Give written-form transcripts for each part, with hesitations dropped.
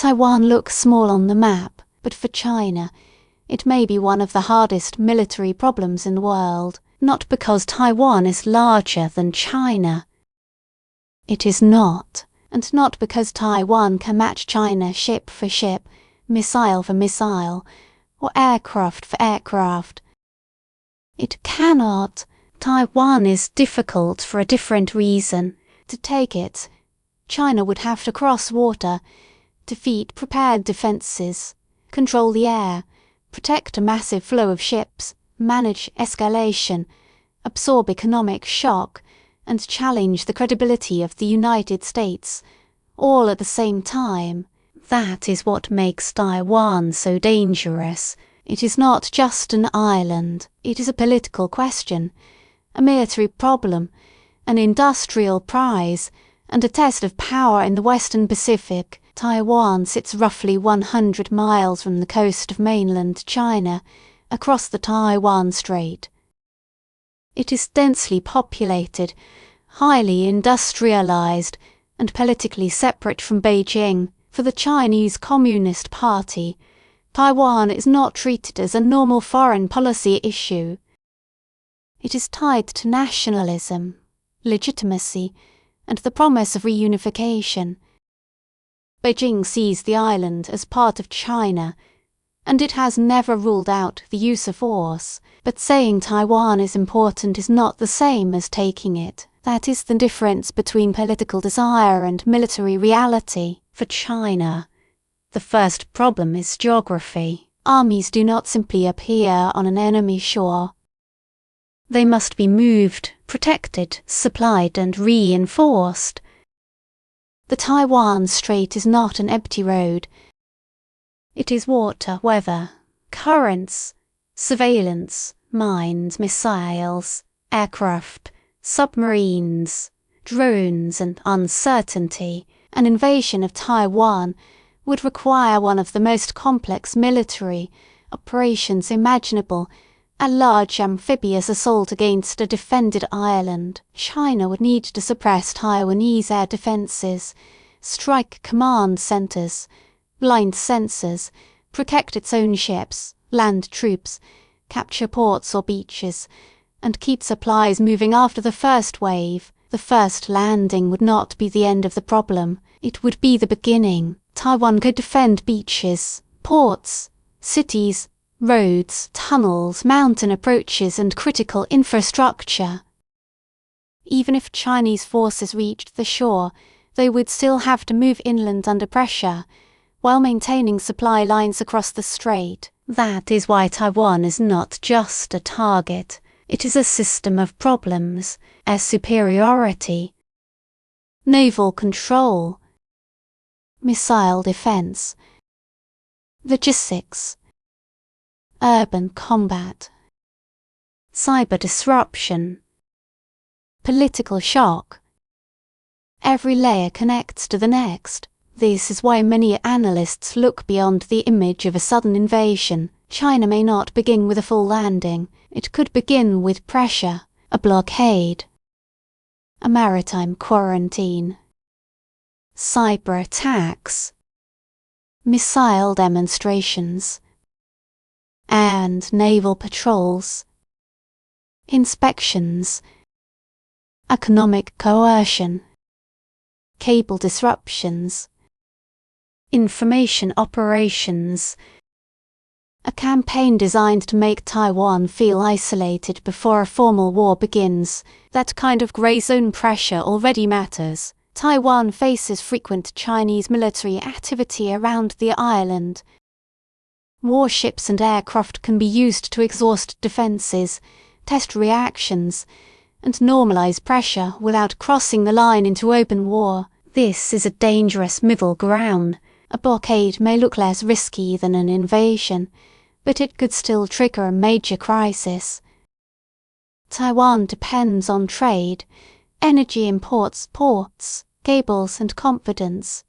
Taiwan looks small on the map, but for China, it may be one of the hardest military problems in the world, not because Taiwan is larger than China. It is not, and not because Taiwan can match China ship for ship, missile for missile, or aircraft for aircraft. It cannot. Taiwan is difficult for a different reason. To take it, China would have to cross water, defeat prepared defences, control the air, protect a massive flow of ships, manage escalation, absorb economic shock, and challenge the credibility of the United States, all at the same time. That is what makes Taiwan so dangerous. It is not just an island, it is a political question, a military problem, an industrial prize, and a test of power in the Western Pacific. Taiwan sits roughly 100 miles from the coast of mainland China, across the Taiwan Strait. It is densely populated, highly industrialized, and politically separate from Beijing. For the Chinese Communist Party, Taiwan is not treated as a normal foreign policy issue. It is tied to nationalism, legitimacy, and the promise of reunification. Beijing sees the island as part of China, and it has never ruled out the use of force. But saying Taiwan is important is not the same as taking it. That is the difference between political desire and military reality. For China, the first problem is geography. Armies do not simply appear on an enemy shore. They must be moved, protected, supplied, and reinforced. The Taiwan Strait is not an empty road. It is water, weather, currents, surveillance, mines, missiles, aircraft, submarines, drones, and uncertainty. An invasion of Taiwan would require one of the most complex military operations imaginable, a large amphibious assault against a defended island. China would need to suppress Taiwanese air defences, strike command centres, blind sensors, protect its own ships, land troops, capture ports or beaches, and keep supplies moving after the first wave. The first landing would not be the end of the problem. It would be the beginning. Taiwan could defend beaches, ports, cities, roads, tunnels, mountain approaches, and critical infrastructure. Even if Chinese forces reached the shore, they would still have to move inland under pressure, while maintaining supply lines across the strait. That is why Taiwan is not just a target. It is a system of problems, air superiority, naval control, missile defense, logistics, urban combat, cyber disruption, political shock. Every layer connects to the next. This is why many analysts look beyond the image of a sudden invasion. China may not begin with a full landing. It could begin with pressure, a blockade, a maritime quarantine, cyber attacks, missile demonstrations, and naval patrols, inspections, economic coercion, cable disruptions, information operations. A campaign designed to make Taiwan feel isolated before a formal war begins. That kind of grey zone pressure already matters. Taiwan faces frequent Chinese military activity around the island. Warships and aircraft can be used to exhaust defences, test reactions, and normalise pressure without crossing the line into open war. This is a dangerous middle ground. A blockade may look less risky than an invasion, but it could still trigger a major crisis. Taiwan depends on trade, energy imports, ports, cables, and confidence.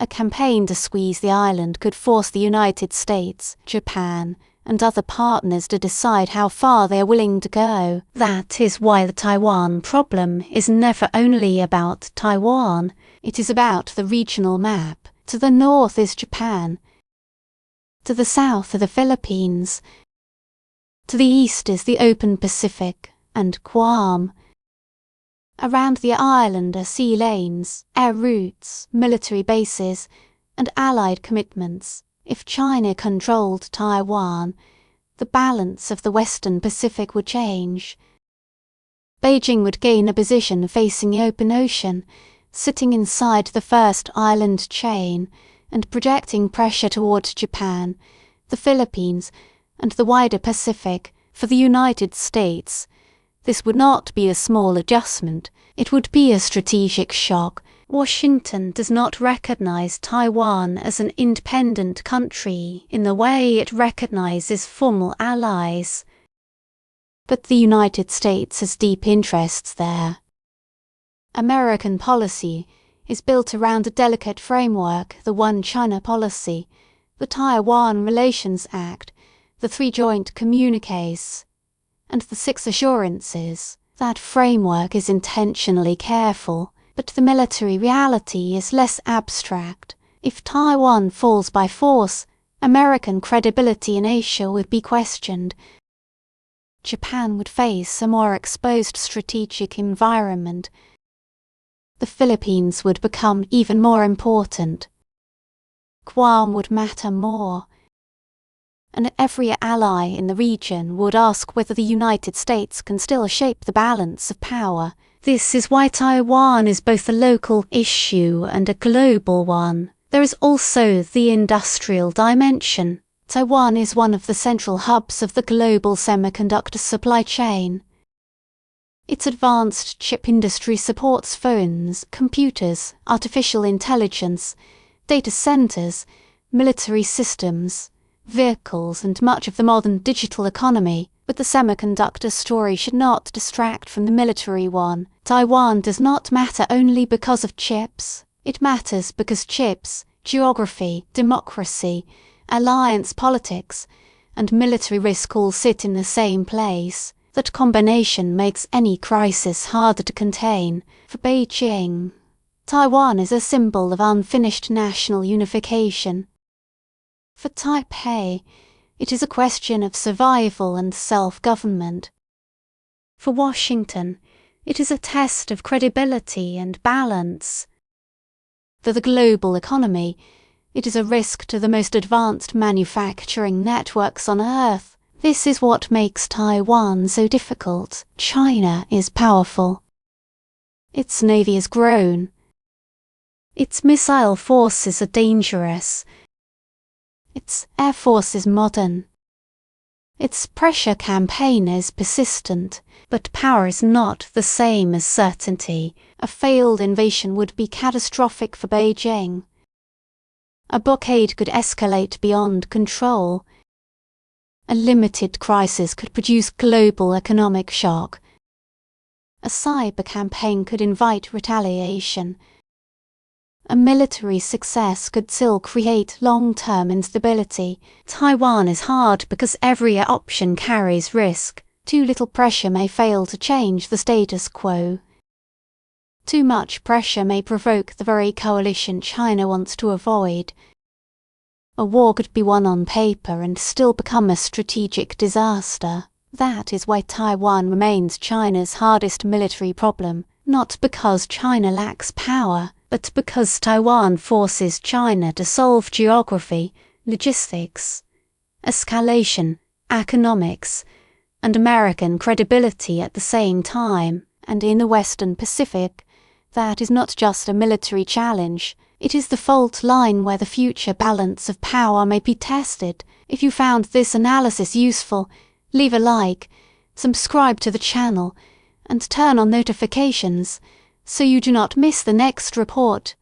A campaign to squeeze the island could force the United States, Japan, and other partners to decide how far they are willing to go. That is why the Taiwan problem is never only about Taiwan. It is about the regional map. To the north is Japan. To the south are the Philippines. To the east is the open Pacific and Guam. Around the island are sea lanes, air routes, military bases, and allied commitments. If China controlled Taiwan, the balance of the Western Pacific would change. Beijing would gain a position facing the open ocean, sitting inside the first island chain and projecting pressure toward Japan, the Philippines, and the wider Pacific. For the United States, this would not be a small adjustment, it would be a strategic shock. Washington does not recognize Taiwan as an independent country in the way it recognizes formal allies. But the United States has deep interests there. American policy is built around a delicate framework, the One China policy, the Taiwan Relations Act, the 3 joint communiques, and the 6 assurances. That framework is intentionally careful, but the military reality is less abstract. If Taiwan falls by force, American credibility in Asia would be questioned. Japan would face a more exposed strategic environment. The Philippines would become even more important. Guam would matter more. And every ally in the region would ask whether the United States can still shape the balance of power. This is why Taiwan is both a local issue and a global one. There is also the industrial dimension. Taiwan is one of the central hubs of the global semiconductor supply chain. Its advanced chip industry supports phones, computers, artificial intelligence, data centers, military systems, vehicles, and much of the modern digital economy. But the semiconductor story should not distract from the military one. Taiwan does not matter only because of chips. It matters because chips, geography, democracy, alliance politics, and military risk all sit in the same place. That combination makes any crisis harder to contain. For Beijing, Taiwan is a symbol of unfinished national unification. For Taipei, it is a question of survival and self-government. For Washington, it is a test of credibility and balance. For the global economy, it is a risk to the most advanced manufacturing networks on Earth. This is what makes Taiwan so difficult. China is powerful. Its navy has grown. Its missile forces are dangerous. Its air force is modern. Its pressure campaign is persistent, but power is not the same as certainty. A failed invasion would be catastrophic for Beijing. A blockade could escalate beyond control. A limited crisis could produce global economic shock. A cyber campaign could invite retaliation. A military success could still create long-term instability. Taiwan is hard because every option carries risk. Too little pressure may fail to change the status quo. Too much pressure may provoke the very coalition China wants to avoid. A war could be won on paper and still become a strategic disaster. That is why Taiwan remains China's hardest military problem, not because China lacks power, but because Taiwan forces China to solve geography, logistics, escalation, economics, and American credibility at the same time. And in the Western Pacific, that is not just a military challenge, it is the fault line where the future balance of power may be tested. If you found this analysis useful, leave a like, subscribe to the channel, and turn on notifications so you do not miss the next report.